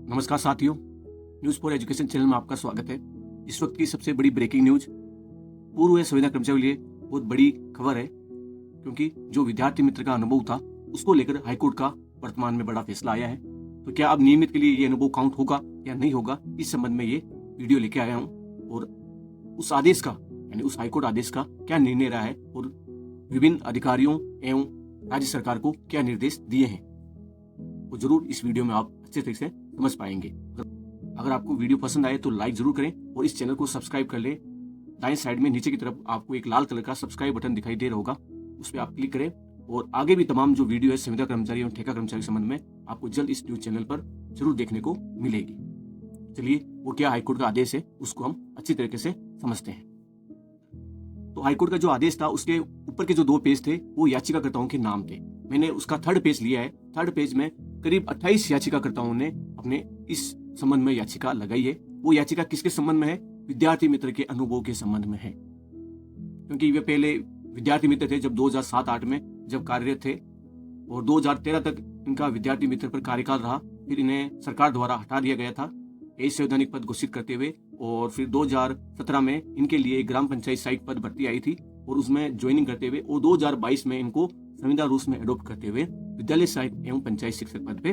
नमस्कार साथियों, news for education channel में आपका स्वागत है। इस वक्त की सबसे बड़ी ब्रेकिंग न्यूज पूर्व संविदा कर्मचारियों के लिए बहुत बड़ी खबर है, क्योंकि जो विद्यार्थी मित्र का अनुभव था उसको लेकर हाईकोर्ट का वर्तमान में बड़ा फैसला आया है। तो क्या अब नियमित के लिए ये अनुभव काउंट होगा या नहीं होगा, इस संबंध में ये वीडियो लेके आया हूँ। और उस आदेश का यानी उस हाईकोर्ट आदेश का क्या निर्णय रहा है और विभिन्न अधिकारियों एवं राज्य सरकार को क्या निर्देश दिए हैं, वो जरूर इस वीडियो में आप अच्छे तरीके से समझ पाएंगे। अगर आपको वीडियो पसंद आए तो लाइक जरूर करें और इस चैनल को सब्सक्राइब कर लें। दाएं साइड में नीचे की तरफ आपको एक लाल कलर का सब्सक्राइब बटन दिखाई दे रहा होगा, उस पर आप क्लिक करें और आगे भी तमाम जो वीडियो है संविदा कर्मचारी और ठेका कर्मचारी के संबंध में आपको जल्द इस न्यूज चैनल पर जरूर देखने को मिलेगी। चलिए, वो क्या हाईकोर्ट का आदेश है उसको हम अच्छी तरीके से समझते हैं। तो हाईकोर्ट का जो आदेश था उसके ऊपर के जो 2 पेज थे वो याचिकाकर्ताओं के नाम थे। मैंने उसका 3rd पेज लिया है। 3rd पेज में करीब 28 याचिकाकर्ताओं ने अपने इस संबंध में याचिका लगाई है। वो याचिका किसके संबंध में है? विद्यार्थी मित्र के अनुभव के संबंध में है, क्योंकि वे पहले विद्यार्थी मित्र थे जब 2007-8 में जब कार्यरत थे और 2013 तक इनका विद्यार्थी मित्र पर कार्यकाल रहा। फिर इन्हें सरकार द्वारा हटा दिया गया था असंवैधानिक पद घोषित करते हुए, और फिर 2017 में इनके लिए ग्राम पंचायत सहायक पद भर्ती आई थी और उसमें ज्वाइनिंग करते हुए और 2022 में इनको संविदा रूल्स में एडॉप्ट करते हुए विद्यालय सहायक एवं पंचायत शिक्षक पद पे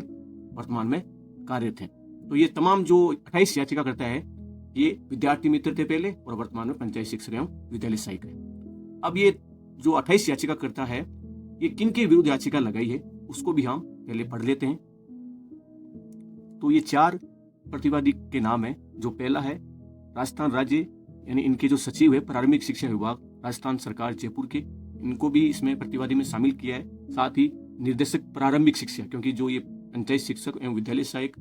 वर्तमान में कार्यरत हैं। तो ये तमाम जो 28 याचिकाकर्ता है ये विद्यार्थी मित्र थे पहले और वर्तमान में पंचायत शिक्षक एवं विद्यालय सहायक है। अब ये जो 28 याचिकाकर्ता है ये किन के विरुद्ध याचिका लगाई है उसको भी हम पहले पढ़ लेते हैं। तो ये 4 प्रतिवादी के नाम है। जो पहला है राजस्थान राज्य, यानी इनके जो सचिव है प्रारंभिक शिक्षा विभाग राजस्थान सरकार जयपुर के, इनको भी इसमें प्रतिवादी में शामिल किया है। साथ ही निर्देशक प्रारंभिक शिक्षा, क्योंकि जो ये पंचायत शिक्षक एवं विद्यालय सहायक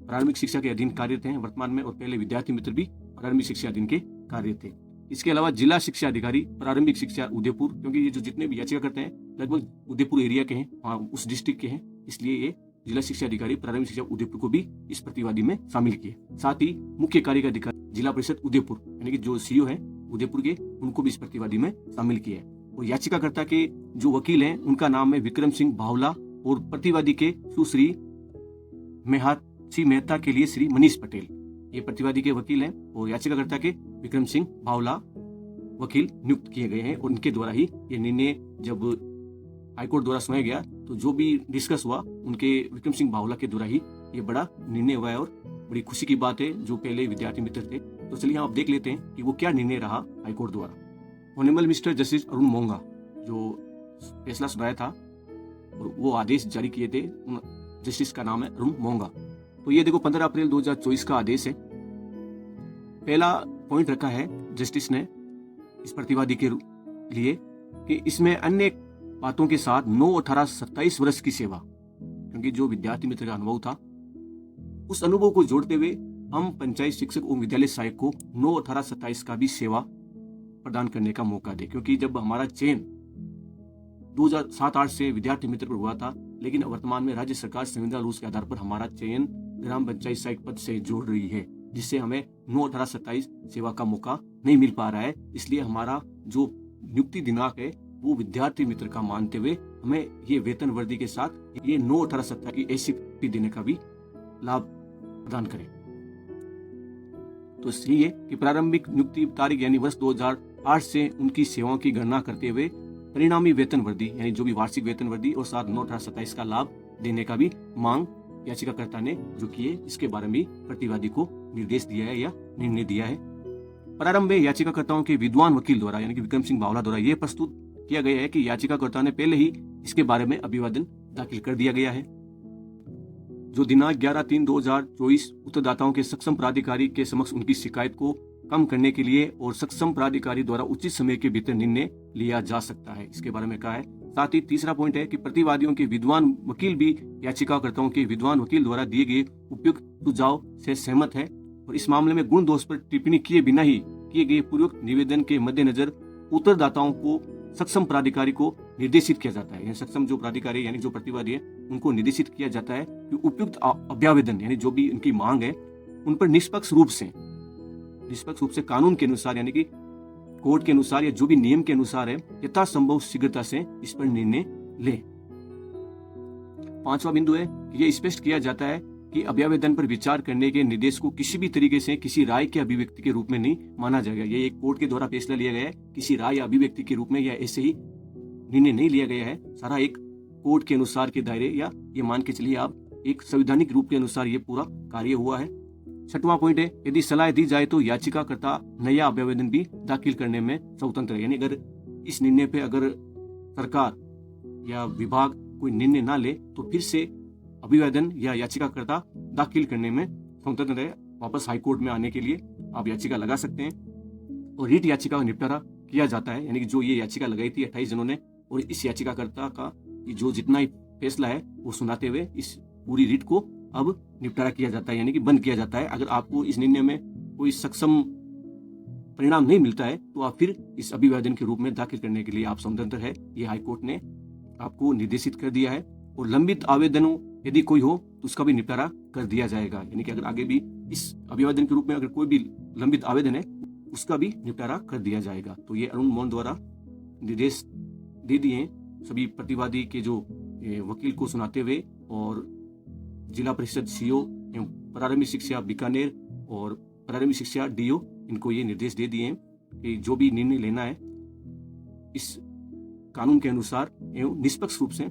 प्रारंभिक शिक्षा के अधीन कार्यरत हैं वर्तमान में, और पहले विद्यार्थी मित्र भी प्रारंभिक शिक्षा अधीन के कार्यरत थे। इसके अलावा जिला शिक्षा अधिकारी प्रारंभिक शिक्षा उदयपुर, क्योंकि ये जो जितने भी याचिका करते हैं लगभग उदयपुर एरिया के हैं, उस डिस्ट्रिक्ट के हैं, इसलिए ये जिला शिक्षा अधिकारी प्रारंभिक शिक्षा उदयपुर को भी इस प्रतिवादी में शामिल किए। साथ ही मुख्य कार्यकारी अधिकारी जिला परिषद उदयपुर, यानी कि जो सीईओ है उदयपुर के, उनको भी इस प्रतिवादी में शामिल किया है। और याचिकाकर्ता के जो वकील हैं उनका नाम है विक्रम सिंह भावला, और प्रतिवादी के सुश्री मेहता के लिए श्री मनीष पटेल, ये प्रतिवादी के वकील हैं और याचिकाकर्ता के विक्रम सिंह भावला वकील नियुक्त किए गए हैं। और उनके द्वारा ही ये निर्णय जब हाईकोर्ट द्वारा सुनाया गया तो जो भी डिस्कस हुआ उनके विक्रम सिंह भावला के द्वारा ही ये बड़ा निर्णय हुआ है, और बड़ी खुशी की बात है जो पहले विद्यार्थी मित्र थे। तो चलिए आप देख लेते हैं कि वो क्या निर्णय रहा हाईकोर्ट द्वारा। ऑनरेबल मिस्टर जस्टिस अरुण मोंगा जो फैसला सुनाया था और वो आदेश जारी किए थे, जस्टिस का नाम है अरुण मोंगा। तो ये देखो 15 अप्रैल 2024 का आदेश है। पहला पॉइंट रखा है जस्टिस ने इस प्रतिवादी के लिए कि इसमें अन्य बातों के साथ 9, 18, 27 वर्ष की सेवा, क्योंकि जो विद्यार्थी मित्र का अनुभव था उस अनुभव को जोड़ते हुए हम पंचायत शिक्षक और विद्यालय सहायक को 9, 18, 27 का भी सेवा प्रदान करने का मौका दे। क्योंकि जब हमारा चयन 2007-8 से विद्यार्थी मित्र पर हुआ था, लेकिन वर्तमान में राज्य सरकार संविदा रूल्स के आधार पर हमारा चयन ग्राम पंचायत सहायक पद से जोड़ रही है, जिससे हमें 9, 18, 27 सेवा का मौका नहीं मिल पा रहा है। इसलिए हमारा जो नियुक्ति दिनांक है वो विद्यार्थी मित्र का मानते हुए हमें ये वेतन वृद्धि के साथ ये 9, 18, 27 की ऐसी छुट्टी देने का भी लाभ प्रदान करें। तो इसलिए कि प्रारंभिक नियुक्ति तारीख यानी वर्ष 2008 से उनकी सेवाओं की गणना करते हुए परिणामी वेतन वृद्धि यानी जो भी वार्षिक वेतन वृद्धि और साथ 9, 18, 27 का लाभ देने का भी मांग याचिकाकर्ता ने जो की है, इसके बारे में प्रतिवादी को निर्देश दिया है या निर्णय दिया है। प्रारंभ में याचिकाकर्ताओं के विद्वान वकील द्वारा यानी कि विक्रम सिंह भावला द्वारा यह प्रस्तुत किया गया है कि याचिकाकर्ता ने पहले ही इसके बारे में अभिवादन दाखिल कर दिया गया है, जो दिनांक 11/3/2024 उत्तरदाताओं के सक्षम प्राधिकारी के समक्ष उनकी शिकायत को कम करने के लिए और सक्षम प्राधिकारी द्वारा उचित समय के भीतर निर्णय लिया जा सकता है, इसके बारे में कहा है। साथ ही तीसरा पॉइंट है कि प्रतिवादियों के विद्वान वकील भी याचिकाकर्ताओं के विद्वान वकील द्वारा दिए गए उपयुक्त सुझाव से सहमत है और इस मामले में गुण दोष पर टिप्पणी किए बिना ही किए गए पूर्वक निवेदन के मद्देनजर उत्तरदाताओं को सक्षम प्राधिकारी को निर्देशित किया जाता है। सक्षम जो प्राधिकारी यानी जो प्रतिवादी है उनको निर्देशित किया जाता है कि उपयुक्त अभ्यावेदन यानी जो भी उनकी मांग है उन पर निष्पक्ष रूप से कानून के अनुसार यानी कि कोर्ट के अनुसार या जो भी नियम के अनुसार है यथासंभव शीघ्रता से इस पर निर्णय ले। 5वां बिंदु है कि यह स्पष्ट किया जाता है कि अभ्यावेदन पर विचार करने के निर्देश को किसी भी तरीके से किसी राय के अभिव्यक्ति के रूप में नहीं माना जाएगा। ये एक कोर्ट के द्वारा फैसला लिया गया है, किसी राय या अभिव्यक्ति के रूप में या ऐसे ही निर्णय नहीं लिया गया है। सारा एक कोर्ट के अनुसार के दायरे, या ये मान के चलिए आप एक संवैधानिक रूप के अनुसार ये पूरा कार्य हुआ है। 6वां पॉइंट है, यदि सलाह दी जाए तो याचिकाकर्ता नया अभ्यावेदन भी दाखिल करने में स्वतंत्र है। यानी अगर इस निर्णय पे अगर सरकार या विभाग कोई निर्णय ना ले तो फिर से अभिवादन या याचिकाकर्ता दाखिल करने में स्वतंत्र है। वापस हाईकोर्ट में आने के लिए आप याचिका लगा सकते हैं और रीट याचिका का निपटारा किया जाता है। यानी कि जो ये याचिका लगाई थी 28 जनों ने, और इस याचिकाकर्ता का जो जितना ही फैसला है वो सुनाते हुए इस पूरी रीट को अब निपटारा किया जाता है, यानी कि बंद किया जाता है। अगर आपको इस निर्णय में कोई सक्षम परिणाम नहीं मिलता है तो आप फिर इस अभिवादन के रूप में दाखिल करने के लिए आप स्वतंत्र है। ये हाईकोर्ट ने आपको निर्देशित कर दिया है। और लंबित आवेदनों यदि कोई हो तो उसका भी निपटारा कर दिया जाएगा। यानी कि अगर आगे भी इस अभिवादन के रूप में अगर कोई भी लंबित आवेदन है उसका भी निपटारा कर दिया जाएगा। तो ये अरुण मोहन द्वारा निर्देश दे दिए हैं सभी प्रतिवादी के जो वकील को सुनाते हुए, और जिला परिषद सीओ एवं प्रारंभिक शिक्षा बीकानेर और प्रारंभिक शिक्षा डीओ, इनको ये निर्देश दे दिए हैं कि जो भी निर्णय लेना है इस कानून के अनुसार एवं निष्पक्ष रूप से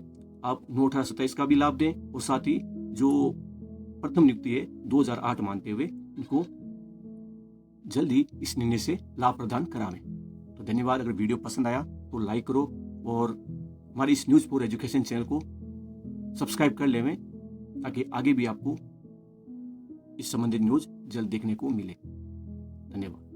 आप 9/1827 का भी लाभ दें, और साथ ही जो प्रथम नियुक्ति है 2008 मानते हुए इनको जल्दी इस निर्णय से लाभ प्रदान करावें। तो धन्यवाद। अगर वीडियो पसंद आया तो लाइक करो और हमारे इस न्यूज़ फॉर एजुकेशन चैनल को सब्सक्राइब कर लें ताकि आगे भी आपको इस संबंधित न्यूज़ जल्द देखने को मिले। धन्यवाद।